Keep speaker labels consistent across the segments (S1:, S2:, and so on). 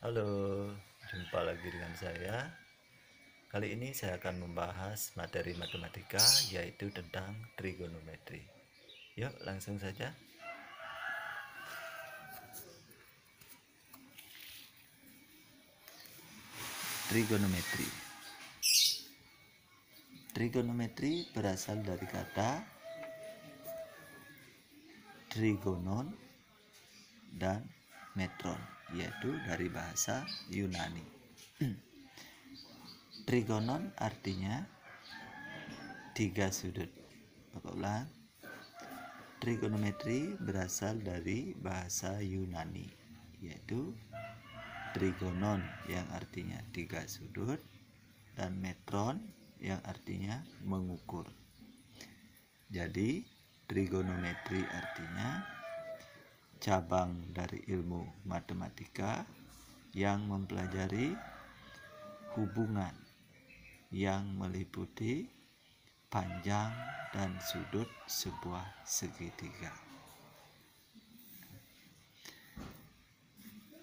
S1: Halo, jumpa lagi dengan saya. Kali ini saya akan membahas materi matematika, yaitu tentang trigonometri. Yuk, langsung saja. Trigonometri. Trigonometri berasal dari kata trigonon dan metron, yaitu dari bahasa Yunani. Trigonon artinya tiga sudut. Bapak ulang. Trigonometri berasal dari bahasa Yunani, yaitu trigonon yang artinya tiga sudut dan metron yang artinya mengukur. Jadi trigonometri artinya cabang dari ilmu matematika yang mempelajari hubungan yang meliputi panjang dan sudut sebuah segitiga.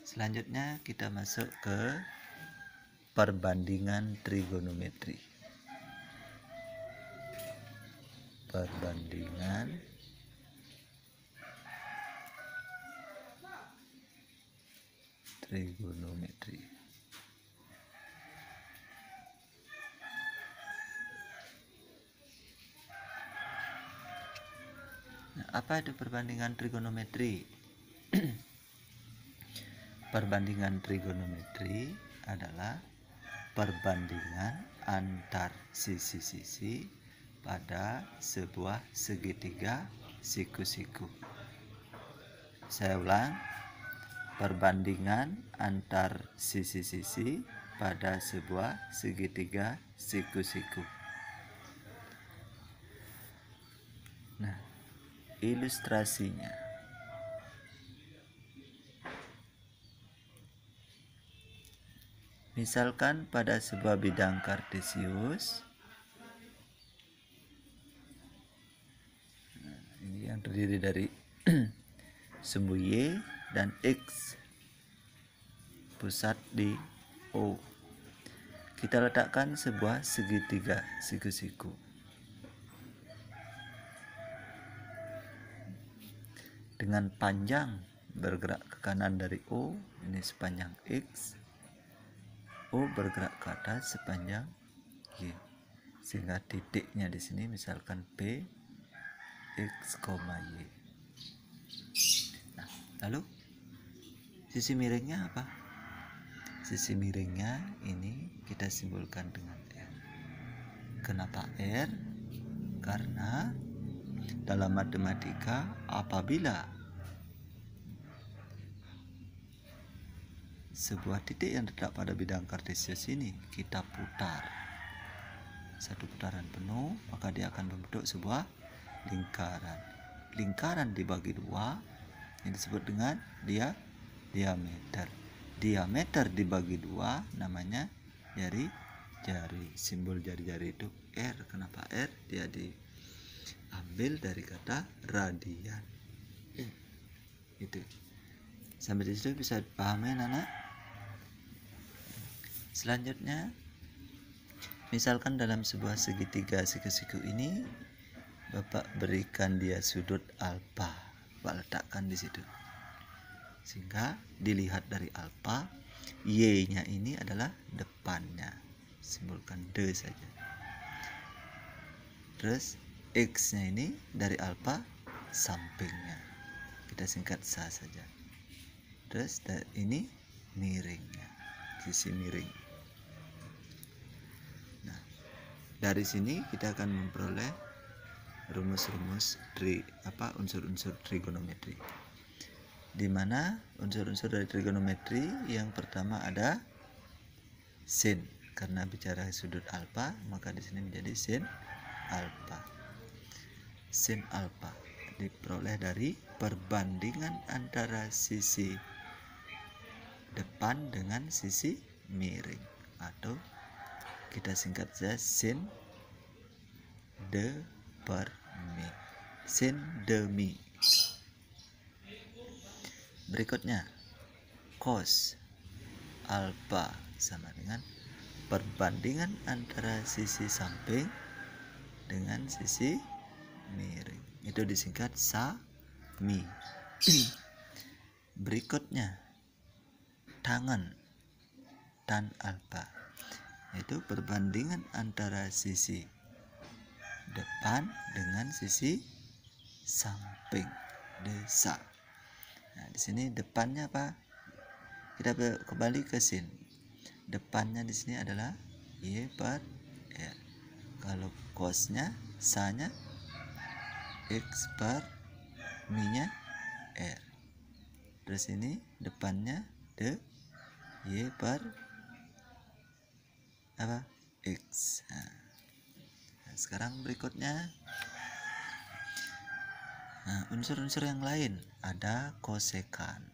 S1: Selanjutnya kita masuk ke perbandingan trigonometri. Perbandingan trigonometri. Nah, apa itu perbandingan trigonometri? Perbandingan trigonometri adalah perbandingan antar sisi-sisi pada sebuah segitiga siku-siku. Saya ulang, perbandingan antar sisi-sisi pada sebuah segitiga siku-siku. Nah, ilustrasinya. Misalkan pada sebuah bidang kartesius, ini yang terdiri dari sumbu Y dan X, pusat di O. Kita letakkan sebuah segitiga siku-siku. Dengan panjang bergerak ke kanan dari O, ini sepanjang X. O bergerak ke atas sepanjang Y, sehingga titiknya di sini misalkan P X, Y. Nah, lalu sisi miringnya apa? Sisi miringnya ini kita simbolkan dengan R. Kenapa R? Karena dalam matematika apabila sebuah titik yang terletak pada bidang kartesius ini kita putar satu putaran penuh, maka dia akan membentuk sebuah lingkaran. Lingkaran dibagi dua yang disebut dengan diameter. Diameter dibagi dua namanya jari. Simbol jari-jari itu R. Kenapa R? Dia diambil dari kata radian. Itu. Sampai di situ bisa dipahami, anak? Selanjutnya, misalkan dalam sebuah segitiga siku-siku ini Bapak berikan dia sudut alfa, Bapak letakkan di situ, sehingga dilihat dari alfa, Y-nya ini adalah depannya, simbolkan D saja. Terus X-nya ini dari alfa sampingnya, kita singkat SA saja. Terus ini miringnya, sisi miring. Nah, dari sini kita akan memperoleh rumus-rumus unsur-unsur trigonometri, di mana unsur-unsur dari trigonometri yang pertama ada sin. Karena bicara sudut alfa, maka di sini menjadi sin alfa. Sin alfa diperoleh dari perbandingan antara sisi depan dengan sisi miring, atau kita singkat saja sin de per mi, sin demi. Berikutnya cos. alfa sama dengan perbandingan antara sisi samping dengan sisi miring. Itu disingkat SAMI. Berikutnya tangen tan alfa, yaitu perbandingan antara sisi depan dengan sisi samping desa. Nah, di sini depannya apa? Kita kembali ke sin. Depannya di sini adalah Y per R. Kalau cosnya, sanya X per mi-nya R. Terus ini depannya de Y per apa? X. Nah, sekarang berikutnya unsur-unsur yang lain ada kosekan.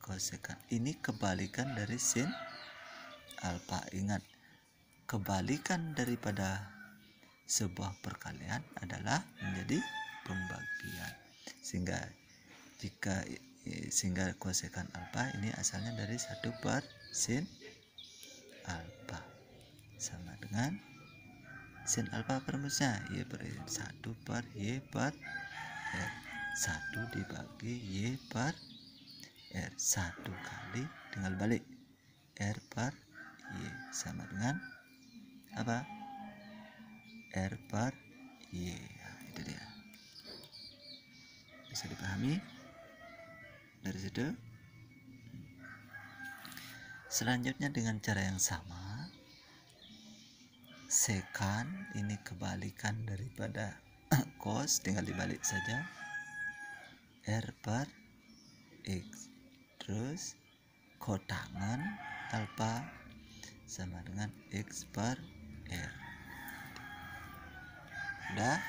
S1: Kosekan ini kebalikan dari sin alfa. Ingat, kebalikan daripada sebuah perkalian adalah menjadi pembagian. Sehingga kosekan alfa ini asalnya dari 1 per sin alfa sama dengan sin alfa perumusnya Y per 1 per Y per R. 1 dibagi Y per R, 1 kali tinggal balik R per Y sama dengan apa? R per Y. Nah, itu dia. Bisa dipahami dari situ. Selanjutnya dengan cara yang sama, sekan ini kebalikan daripada cos, tinggal dibalik saja R per X. Terus kotangan alfa sama dengan X per R. Udah?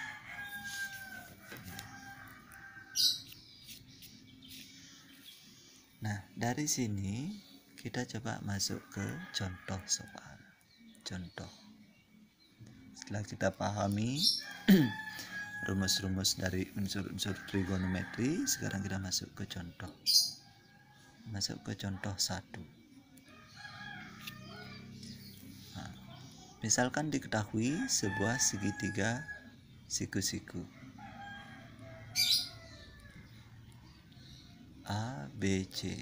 S1: Nah, dari sini kita coba masuk ke contoh soal. Contoh. Setelah kita pahami rumus-rumus dari unsur-unsur trigonometri, sekarang kita masuk ke contoh. Masuk ke contoh 1. Nah, misalkan diketahui sebuah segitiga siku-siku A, B, C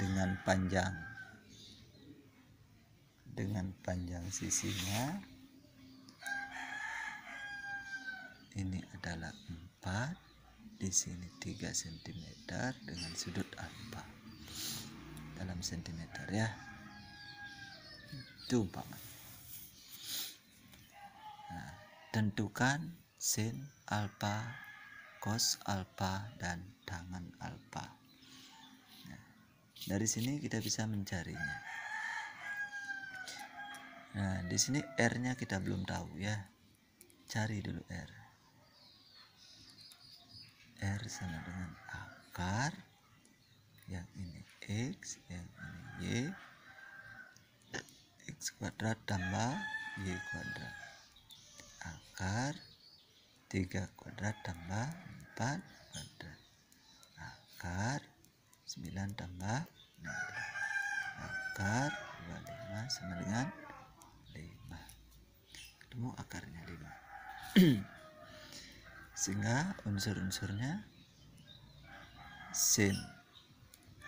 S1: dengan panjang sisinya ini adalah 4, di sini 3 cm dengan sudut alfa dalam sentimeter ya. Itu umpama. Nah, tentukan sin alfa, cos alfa, dan tangen alfa. Nah, dari sini kita bisa mencarinya. Nah, di sini R-nya kita belum tahu ya. Cari dulu R. R sama dengan akar, yang ini X, yang ini Y, X kuadrat tambah Y kuadrat, akar 3 kuadrat tambah 4 kuadrat, akar 9 tambah 16, akar 25 sama dengan 5. Ketemu akarnya 5. Sehingga unsur-unsurnya sin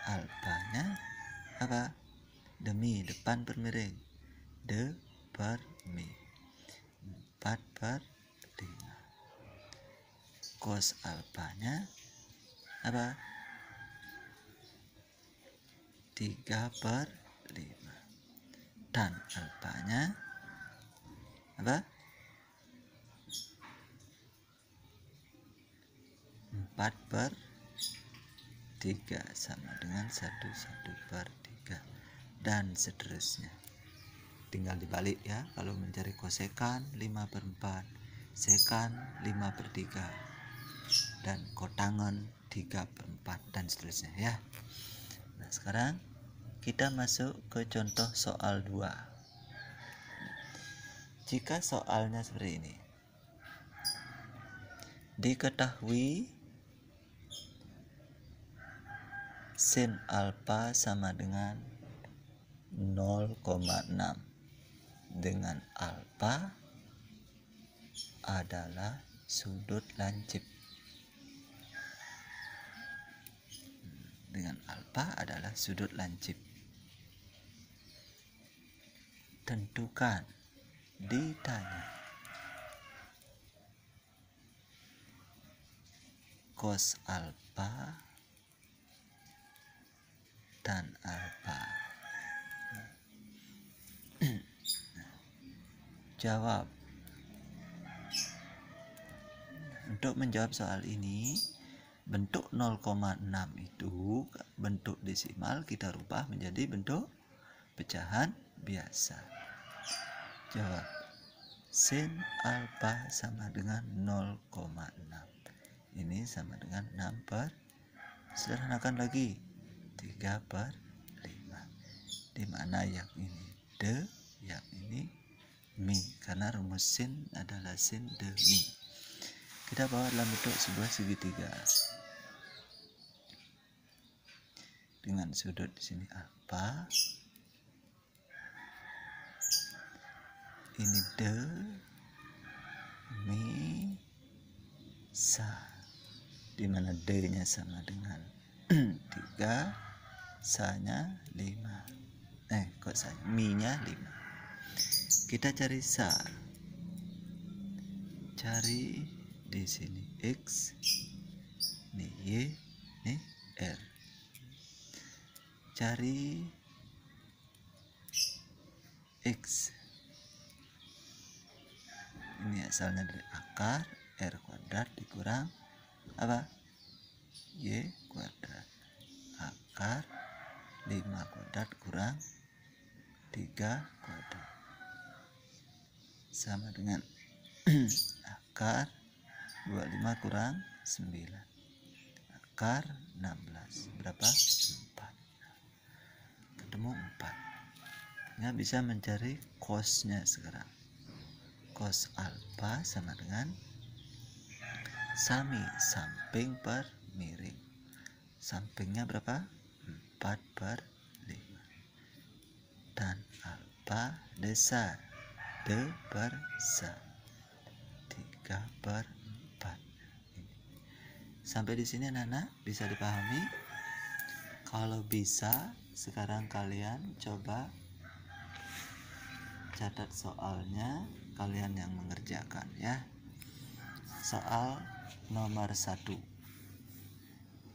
S1: alfanya apa? Demi, depan per miring, de per mi, 4 per 5. Cos alfanya apa? 3 per 5. Tan alfanya apa? 4 per 3 sama dengan 1 per 3 dan seterusnya. Tinggal dibalik ya. Kalau mencari kosekan 5 per 4, sekan 5 per 3, dan kotangan 3 per 4 dan seterusnya ya. Nah, sekarang kita masuk ke contoh soal 2. Jika soalnya seperti ini, diketahui sin alfa sama dengan 0,6 dengan alfa adalah sudut lancip. Dengan alfa adalah sudut lancip. Tentukan, ditanya, cos alfa dan alfa. Jawab. Untuk menjawab soal ini, bentuk 0,6 itu bentuk desimal kita rubah menjadi bentuk pecahan biasa. Jawab. Sin alfa sama dengan 0,6. Ini sama dengan 6 per, sederhanakan lagi, 3 per 5. Di mana yang ini de, yang ini mi, karena rumus sin adalah sin de mi. Kita bawa dalam bentuk sebuah segitiga dengan sudut di sini alfa, ini de, mi, sa, di mana de nya sama dengan 3, sa nya 5. Kok sa, mi nya 5. Kita cari sa, cari di sini x, ini y, ini r. Cari x, ini asalnya dari akar r kuadrat dikurang apa? Y kuadrat. Akar 5 kuadrat kurang 3 kuadrat sama dengan akar 25 kurang 9. Akar 16. Berapa? 4. Ketemu 4. Ya, bisa mencari cosnya sekarang. Cos alfa sama dengan sami, samping per miring. Sampingnya berapa? 4 per 5. Dan alfa besar, de per sa, 3 per 4. Sampai di sini anak-anak bisa dipahami? Kalau bisa, sekarang kalian coba catat soalnya, kalian yang mengerjakan ya. Soal nomor 1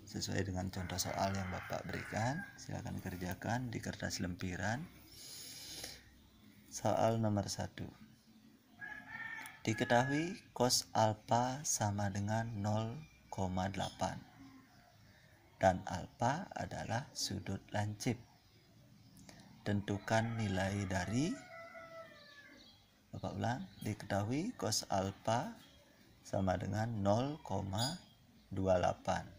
S1: sesuai dengan contoh soal yang Bapak berikan, silakan kerjakan di kertas lempiran. Soal nomor 1. Diketahui cos alfa sama dengan 0,8 dan alfa adalah sudut lancip. Tentukan nilai dari, Bapak ulang, diketahui cos alfa sama dengan 0,28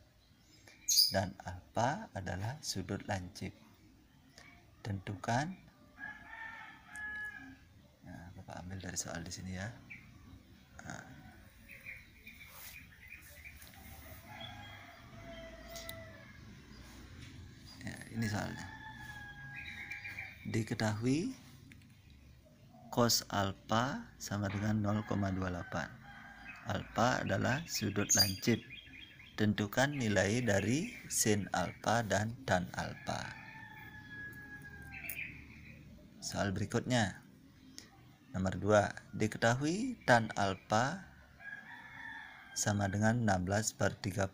S1: dan alfa adalah sudut lancip. Tentukan. Nah, Bapak ambil dari soal di sini ya. Nah. Ya, ini soalnya. Diketahui cos alfa sama dengan 0,28. Alfa adalah sudut lancip. Tentukan nilai dari sin alfa dan tan alfa. Soal berikutnya. Nomor 2. Diketahui tan alfa sama dengan 16 per 30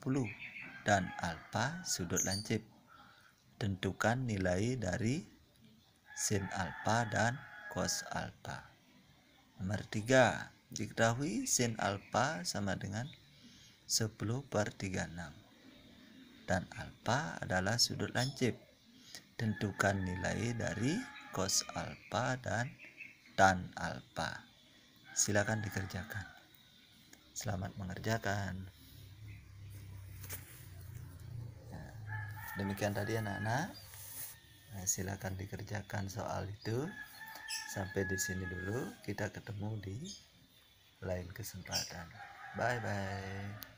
S1: dan alfa sudut lancip. Tentukan nilai dari sin alfa dan cos alfa. Nomor 3. Diketahui sin alfa sama dengan 10 per 36 dan alfa adalah sudut lancip. Tentukan nilai dari cos alfa dan tan alfa. Silakan dikerjakan. Selamat mengerjakan. Nah, demikian tadi anak-anak. Nah, silakan dikerjakan soal itu. Sampai di sini dulu. Kita ketemu di lain kesempatan. Bye bye.